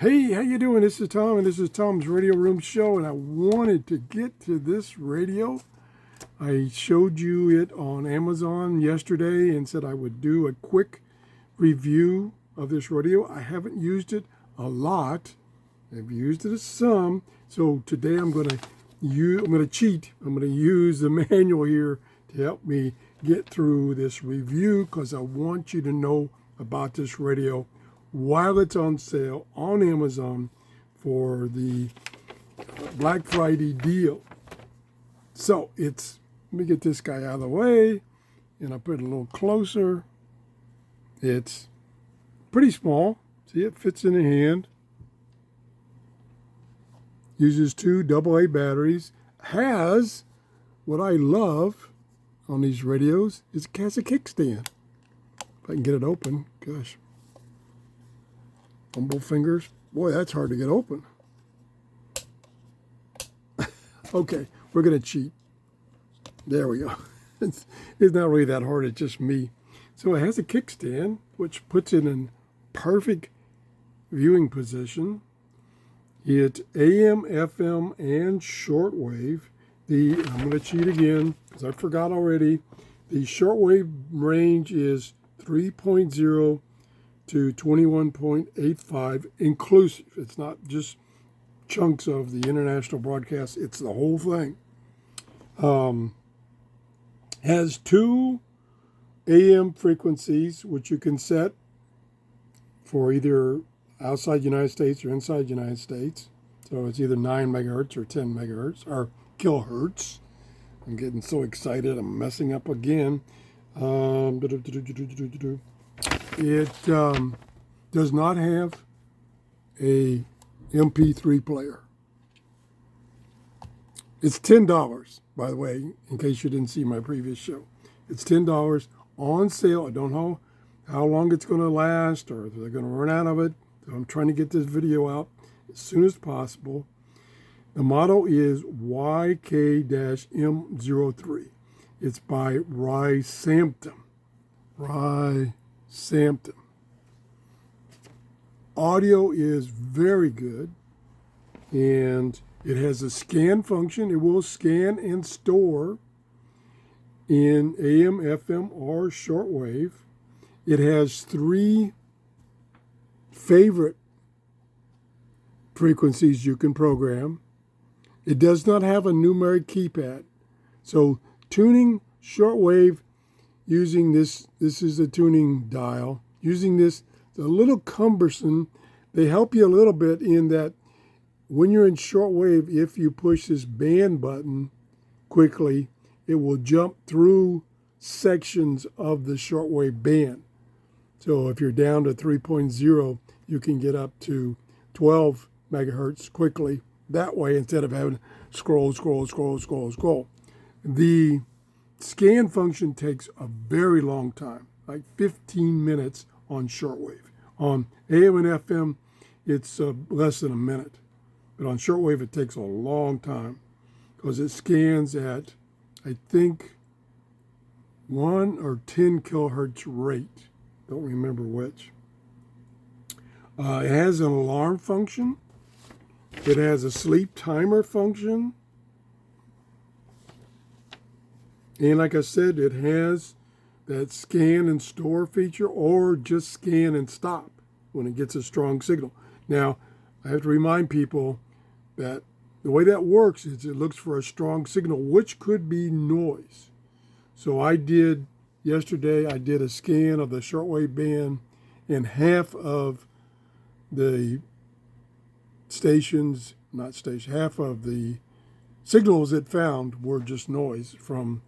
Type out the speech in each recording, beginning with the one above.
Hey, how you doing? This is Tom, and this is Tom's Radio Room Show, and I wanted to get to this radio. I showed you it on Amazon yesterday and said I would do a quick review of this radio. I haven't used it a lot. I've used it some, so today I'm going to cheat. I'm going to use the manual here to help me get through this review because I want you to know about this radio while it's on sale on Amazon for the Black Friday deal. So let me get this guy out of the way, and I'll put it a little closer. It's pretty small. See, it fits in the hand. Uses 2 AA batteries. Has, what I love on these radios, is it has a kickstand. If I can get it open, gosh. Humble fingers. Boy, that's hard to get open. Okay, we're going to cheat. There we go. It's not really that hard. It's just me. So it has a kickstand, which puts it in perfect viewing position. It's AM, FM, and shortwave. I'm going to cheat again because I forgot already. The shortwave range is 3.0 to 21.85 inclusive. It's not just chunks of the international broadcast. It's the whole thing. Has 2 AM frequencies, which you can set for either outside the United States or inside the United States. So it's either 9 megahertz or 10 megahertz or kilohertz. I'm getting so excited. I'm messing up again. It does not have a MP3 player. It's $10, by the way, in case you didn't see my previous show. It's $10 on sale. I don't know how long it's going to last or if they're going to run out of it. So I'm trying to get this video out as soon as possible. The model is YK-M03. It's by Rysamton. Rysamton. Audio is very good, and it has a scan function. It will scan and store in AM, FM, or shortwave. It has 3 favorite frequencies you can program. It does not have a numeric keypad. So tuning shortwave using this is a tuning dial. Using this, it's a little cumbersome. They help you a little bit in that when you're in shortwave, if you push this band button quickly, it will jump through sections of the shortwave band. So if you're down to 3.0, you can get up to 12 megahertz quickly that way instead of having to scroll. The scan function takes a very long time, like 15 minutes on shortwave. On AM and FM, it's less than a minute. But on shortwave, it takes a long time because it scans at, I think, 1 or 10 kilohertz rate. Don't remember which. It has an alarm function. It has a sleep timer function. And like I said, it has that scan and store feature or just scan and stop when it gets a strong signal. Now, I have to remind people that the way that works is it looks for a strong signal, which could be noise. So yesterday I did a scan of the shortwave band, and half of the half of the signals it found were just noise from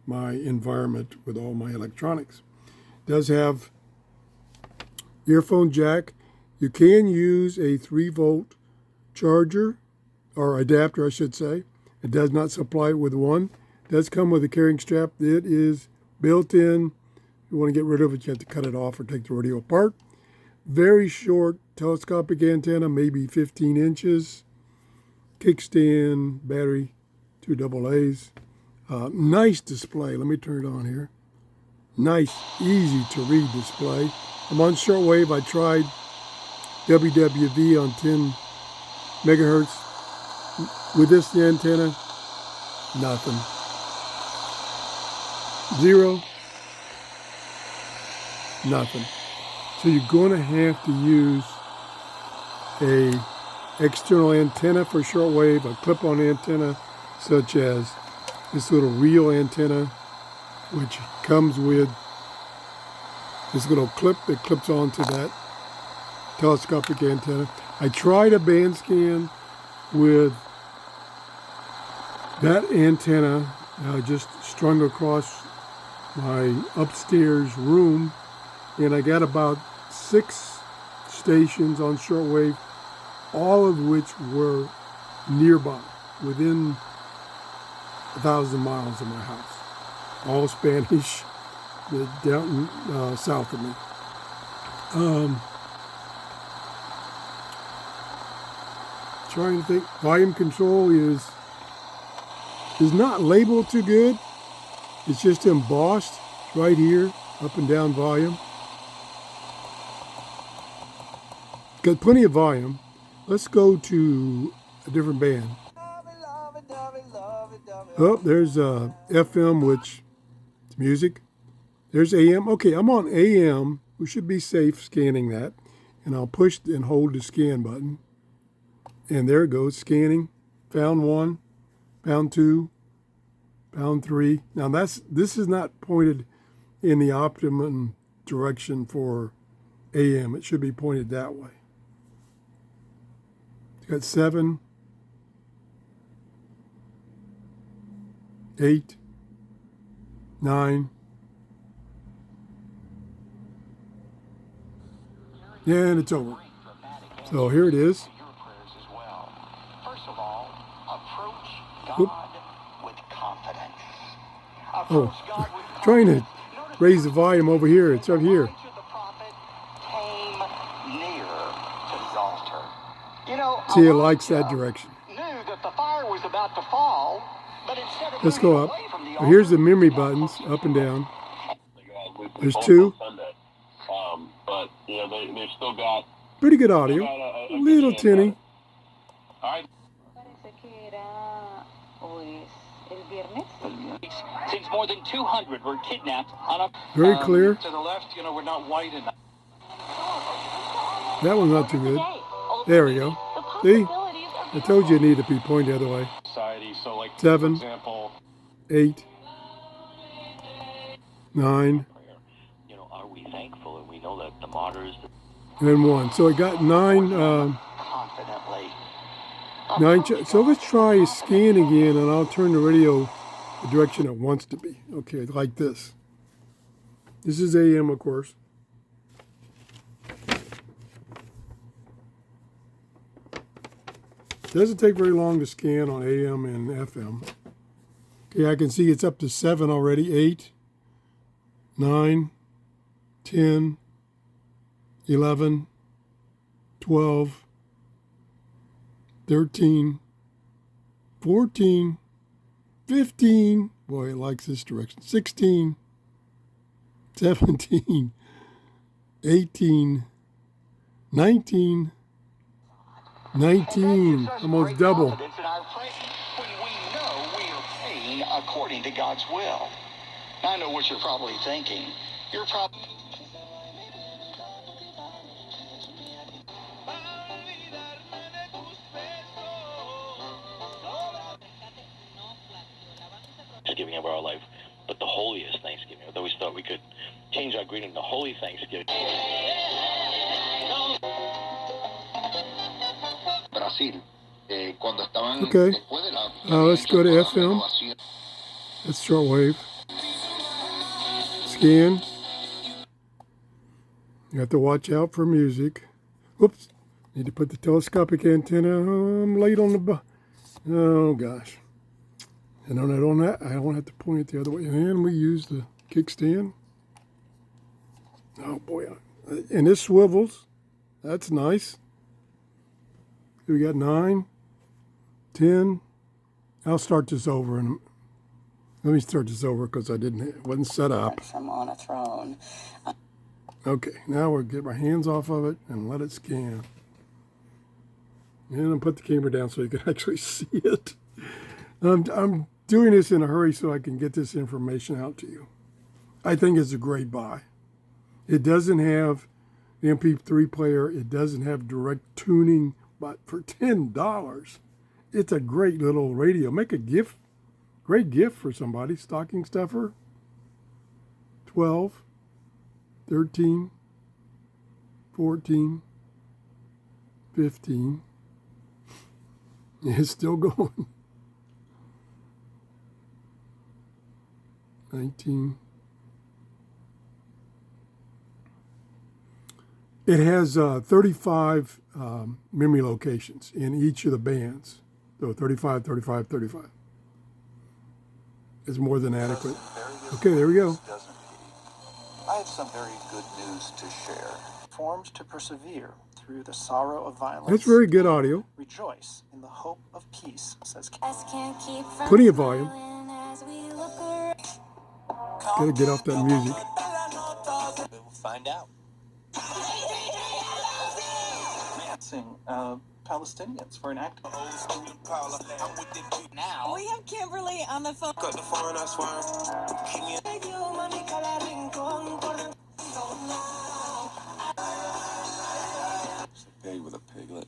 my environment with all my electronics. It does have earphone jack. You can use a 3-volt charger or adapter, I should say. It does not supply it with one. It does come with a carrying strap. It is built in. If you want to get rid of it, you have to cut it off or take the radio apart. Very short telescopic antenna, maybe 15 inches. Kickstand, battery, 2 AA's. Nice display. Let me turn it on here. Nice, easy to read display. I'm on shortwave. I tried WWV on 10 megahertz. With this antenna, nothing. Zero, nothing. So you're going to have to use a external antenna for shortwave, a clip-on antenna, such as this little reel antenna, which comes with this little clip that clips onto that telescopic antenna. I tried a band scan with that antenna just strung across my upstairs room, and I got about 6 stations on shortwave, all of which were nearby, within 1,000 miles of my house. All Spanish, down south of me. Trying to think. Volume control is not labeled too good. It's just embossed right here, up and down volume. Got plenty of volume. Let's go to a different band. Oh, there's FM, which is music. There's AM. Okay, I'm on AM. We should be safe scanning that. And I'll push and hold the scan button. And there it goes, scanning. Found 1, found 2, found 3. Now this is not pointed in the optimum direction for AM. It should be pointed that way. It's got 7, 8, 9. And it's over. So here it is. Oop. Oh, trying to raise the volume over here. It's up here. See, it likes that direction. Let's go up. Well, here's the memory buttons, up and down. There's 2. But you know, they've still got pretty good audio. A little tinny. All right. Since more than 200 were kidnapped on a very clear. To the left, you know, we're not white enough. That one's not too good. There we go. See? I told you it needed to be pointed the other way. So like 7, for example, 8, 9. You know, are we thankful and we know that the martyrs and 1. So it got 9. confidently. 9. So let's try scan again, and I'll turn the radio the direction it wants to be. Okay, like this. This is AM, of course. Doesn't take very long to scan on AM and FM. Okay, I can see it's up to 7 already. 8, 9, 10, 11, 12, 13, 14, 15. Boy, it likes this direction. 16, 17, 18, 19, 19, almost double. When we know we are praying according to God's will. I know what you're probably thinking. You're probably... Thanksgiving of our life, but the holiest Thanksgiving. I always thought we could change our greeting to Holy Thanksgiving. Okay, let's go to FM. That's shortwave. Scan. You have to watch out for music. Whoops. Need to put the telescopic antenna. I'm late on the... Oh, gosh. And on that, I don't have to point it the other way. And we use the kickstand. Oh, boy. And this swivels. That's nice. We got 9, 10. I'll start this over. And let me start this over because it wasn't set up. From on a throne. Okay, now we'll get my hands off of it and let it scan. And I'll put the camera down so you can actually see it. I'm doing this in a hurry so I can get this information out to you. I think it's a great buy. It doesn't have the MP3 player. It doesn't have direct tuning, but for $10, it's a great little radio. Make a gift, great gift for somebody. Stocking stuffer, 12, 13, 14, 15. It's still going. 19. It has 35 memory locations in each of the bands. So 35, 35, 35. It's more than adequate. Okay, there we go. I have some very good news to share. Formed to persevere through the sorrow of violence. That's very good audio. Rejoice in the hope of peace, says Plenty of volume. Gotta get off that music. We'll find out. Palestinians for an act. Now we have Kimberly on the phone. Got the phone, I swear. Pig with a piglet.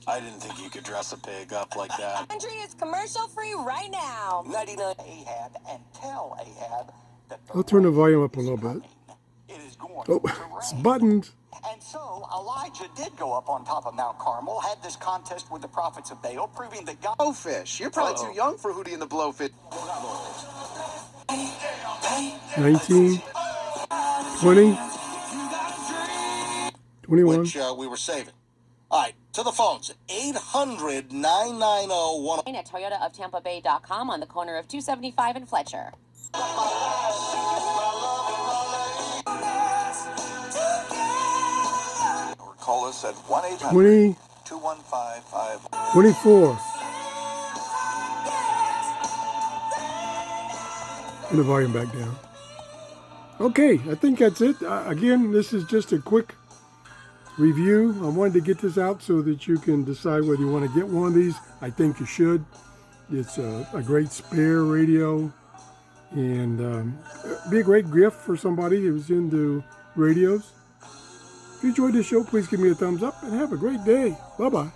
I didn't think you could dress a pig up like that. Country is commercial free right now. 99 Ahab and tell Ahab that I'll turn the volume up a little bit. it is going Oh, to it's rain. buttoned. And so Elijah did go up on top of Mount Carmel, had this contest with the prophets of Baal, proving that God. Blowfish. You're probably too young for Hootie and the Blowfish. 19, 20, 21. Which we were saving. All right, to the phones. 800-990-1. At ToyotaofTampaBay.com on the corner of 275 and Fletcher. Or call us at 1-800-215-5. 20, 24. Turn the volume back down. Okay, I think that's it. Again, this is just a quick review. I wanted to get this out so that you can decide whether you want to get one of these. I think you should. It's a great spare radio and be a great gift for somebody who's into radios. If you enjoyed this show, please give me a thumbs up and have a great day. Bye-bye.